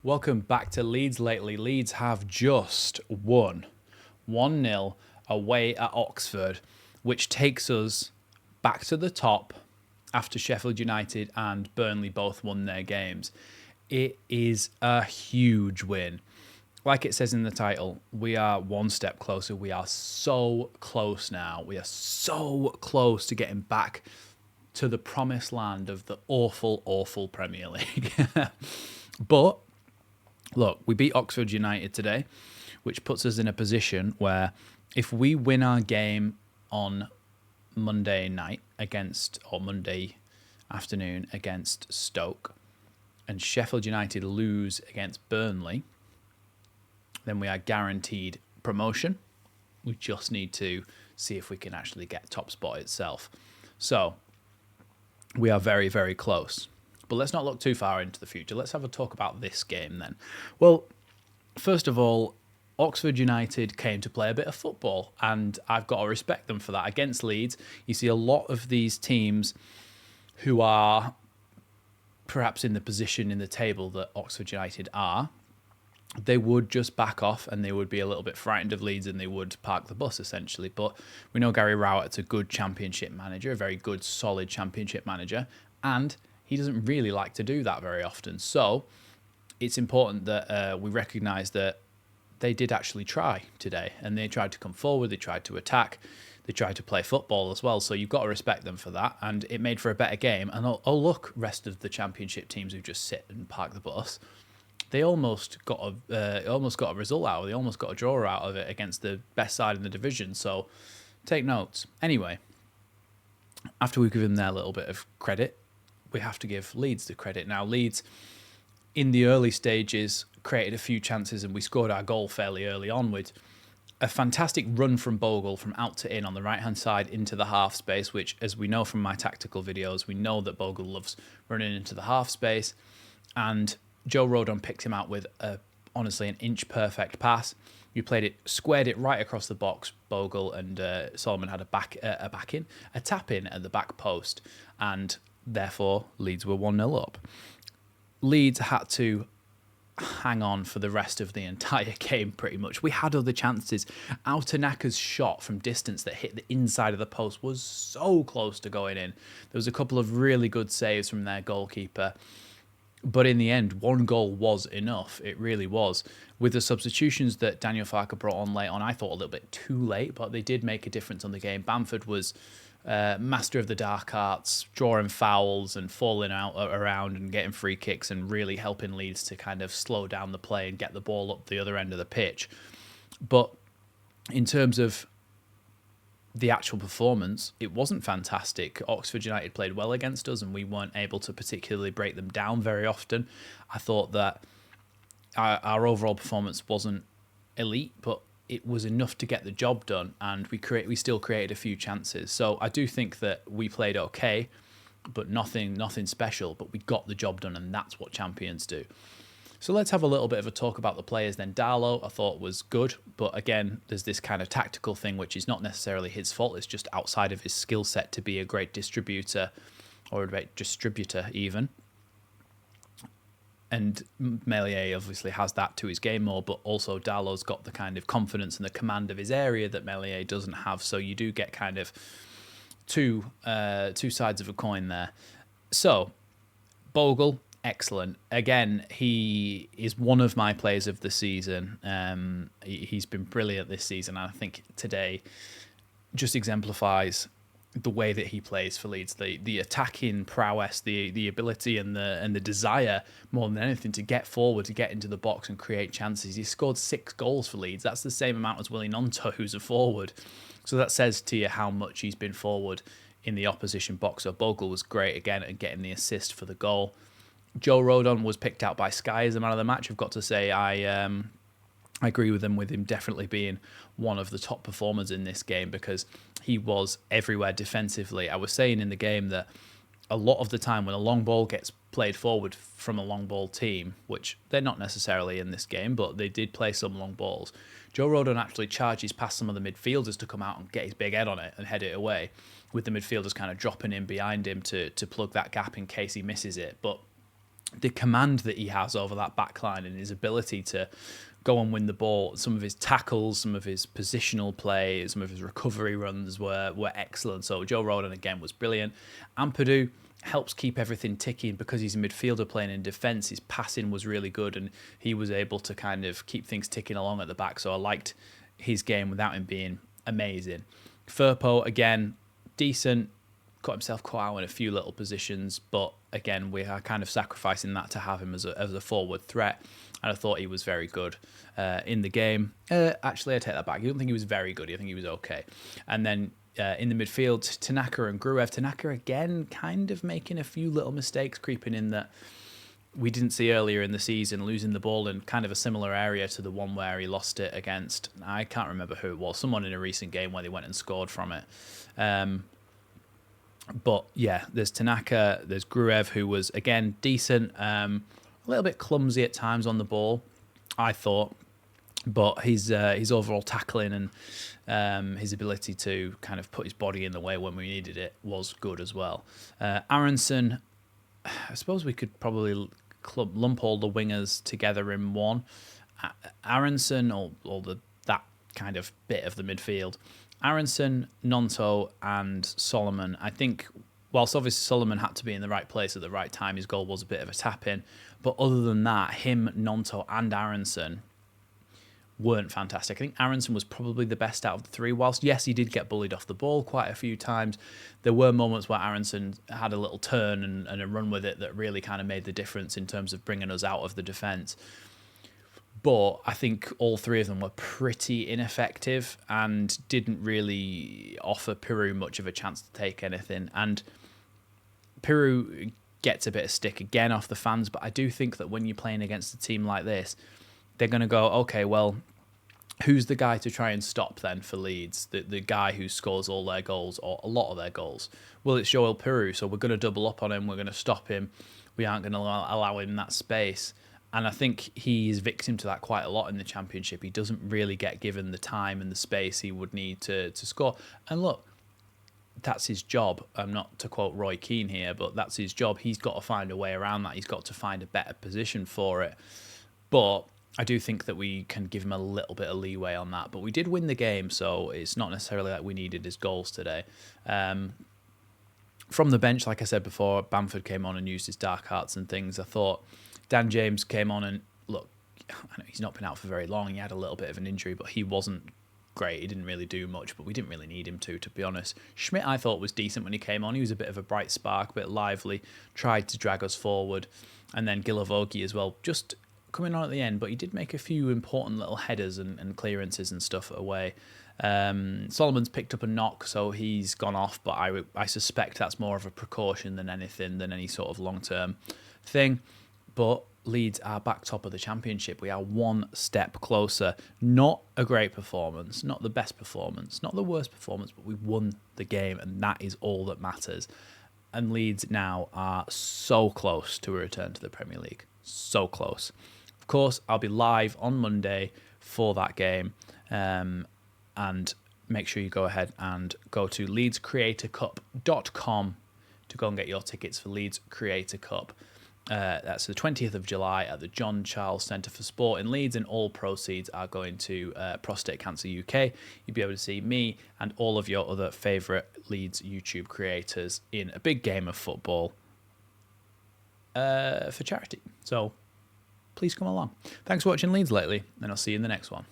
Welcome back to Leeds Lately. Leeds have just won 1-0 away at Oxford, which takes us back to the top after Sheffield United and Burnley both won their games. It is a huge win. Like it says in the title, we are one step closer. We are so close now. We are so close to getting back to the promised land of the awful, awful Premier League. But look, we beat Oxford United today, which puts us in a position where if we win our game on Monday night or Monday afternoon against Stoke, and Sheffield United lose against Burnley, then we are guaranteed promotion. We just need to see if we can actually get top spot itself. So we are very, very close. But let's not look too far into the future. Let's have a talk about this game then. Well, first of all, Oxford United came to play a bit of football, and I've got to respect them for that. Against Leeds, you see a lot of these teams who are perhaps in the position in the table that Oxford United are. They would just back off and they would be a little bit frightened of Leeds and they would park the bus essentially. But we know Gary Rowett's a good championship manager, a very good, solid championship manager, and he doesn't really like to do that very often. So it's important that we recognise that they did actually try today, and they tried to come forward, they tried to attack, they tried to play football as well. So you've got to respect them for that, and it made for a better game. And look, rest of the championship teams who just sit and park the bus, they almost got a result out of it. They almost got a draw out of it against the best side in the division. So take notes. Anyway, after we give them their little bit of credit, we have to give Leeds the credit. Now, Leeds, in the early stages, created a few chances and we scored our goal fairly early on with a fantastic run from Bogle from out to in on the right-hand side into the half space, which, as we know from my tactical videos, we know that Bogle loves running into the half space. And Joe Rodon picked him out with, honestly, an inch-perfect pass. You played it, squared it right across the box, Bogle, and Solomon had a tap-in at the back post, and therefore, Leeds were 1-0 up. Leeds had to hang on for the rest of the entire game, pretty much. We had other chances. Autanaka's shot from distance that hit the inside of the post was so close to going in. There was a couple of really good saves from their goalkeeper. But in the end, one goal was enough. It really was. With the substitutions that Daniel Farke brought on late on, I thought a little bit too late, but they did make a difference on the game. Bamford was master of the dark arts, drawing fouls and falling out around and getting free kicks and really helping Leeds to kind of slow down the play and get the ball up the other end of the pitch. But in terms of the actual performance, it wasn't fantastic. Oxford United played well against us and we weren't able to particularly break them down very often. I thought that our overall performance wasn't elite, but it was enough to get the job done, and we still created a few chances. So I do think that we played okay, but nothing special, but we got the job done, and that's what champions do. So let's have a little bit of a talk about the players then. Darlow, I thought, was good, but again, there's this kind of tactical thing, which is not necessarily his fault. It's just outside of his skill set to be a great distributor, or a great distributor even. And Meslier obviously has that to his game more, but also Darlow's got the kind of confidence and the command of his area that Meslier doesn't have. So you do get kind of two sides of a coin there. So Bogle, excellent. Again, he is one of my players of the season. He's been brilliant this season. And I think today just exemplifies the way that he plays for Leeds, the attacking prowess, the ability and the desire more than anything to get forward, to get into the box and create chances. He scored 6 goals for Leeds. That's the same amount as Willie Gnonto, who's a forward. So that says to you how much he's been forward in the opposition box. So Bogle was great again at getting the assist for the goal. Joe Rodon was picked out by Sky as the man of the match. I've got to say, I agree with him definitely being one of the top performers in this game because he was everywhere defensively. I was saying in the game that a lot of the time when a long ball gets played forward from a long ball team, which they're not necessarily in this game, but they did play some long balls, Joe Rodon actually charges past some of the midfielders to come out and get his big head on it and head it away, with the midfielders kind of dropping in behind him to plug that gap in case he misses it. But the command that he has over that back line and his ability to go and win the ball. Some of his tackles, some of his positional play, some of his recovery runs were excellent. So Joe Rodon, again, was brilliant. Ampadu helps keep everything ticking because he's a midfielder playing in defence. His passing was really good and he was able to kind of keep things ticking along at the back. So I liked his game without him being amazing. Firpo, again, decent. Got himself caught out in a few little positions, but again, we are kind of sacrificing that to have him as a forward threat. And I thought he was very good in the game. Actually, I take that back. I don't think he was very good. I think he was okay. And then in the midfield, Tanaka and Gruev. Tanaka, again, kind of making a few little mistakes, creeping in that we didn't see earlier in the season, losing the ball in kind of a similar area to the one where he lost it against, I can't remember who it was, someone in a recent game where they went and scored from it. But yeah, there's Tanaka, there's Gruev, who was, again, decent, a little bit clumsy at times on the ball, I thought. But his overall tackling and his ability to kind of put his body in the way when we needed it was good as well. Aronson, I suppose we could probably lump all the wingers together in one. Aronson, or that kind of bit of the midfield. Aronson, Nonto, and Solomon. I think, whilst obviously Solomon had to be in the right place at the right time, his goal was a bit of a tap-in. But other than that, him, Nonto, and Aronson weren't fantastic. I think Aronson was probably the best out of the three. Whilst, yes, he did get bullied off the ball quite a few times, there were moments where Aronson had a little turn and a run with it that really kind of made the difference in terms of bringing us out of the defence. But I think all three of them were pretty ineffective and didn't really offer Peru much of a chance to take anything. And Peru gets a bit of stick again off the fans, but I do think that when you're playing against a team like this, they're going to go, okay, well, who's the guy to try and stop then for Leeds? The guy who scores all their goals or a lot of their goals? Well, it's Joel Peru, so we're going to double up on him. We're going to stop him. We aren't going to allow him that space. And I think he's victim to that quite a lot in the Championship. He doesn't really get given the time and the space he would need to score. And look, that's his job. Not to quote Roy Keane here, but that's his job. He's got to find a way around that. He's got to find a better position for it. But I do think that we can give him a little bit of leeway on that. But we did win the game, so it's not necessarily like we needed his goals today. From the bench, like I said before, Bamford came on and used his dark arts and things. I thought Dan James came on and, look, I know he's not been out for very long. He had a little bit of an injury, but he wasn't great. He didn't really do much, but we didn't really need him to be honest. Schmidt, I thought, was decent when he came on. He was a bit of a bright spark, a bit lively, tried to drag us forward. And then Gilavogi as well, just coming on at the end, but he did make a few important little headers and clearances and stuff away. Solomon's picked up a knock, so he's gone off, but I suspect that's more of a precaution than anything, than any sort of long-term thing. But Leeds are back top of the Championship. We are one step closer. Not a great performance, not the best performance, not the worst performance, but we won the game, and that is all that matters. And Leeds now are so close to a return to the Premier League. So close. Of course, I'll be live on Monday for that game. And make sure you go ahead and go to leedscreatorcup.com to go and get your tickets for Leeds Creator Cup. That's the 20th of July at the John Charles Centre for Sport in Leeds, and all proceeds are going to Prostate Cancer UK. You'll be able to see me and all of your other favourite Leeds YouTube creators in a big game of football for charity. So please come along. Thanks for watching Leeds Lately, and I'll see you in the next one.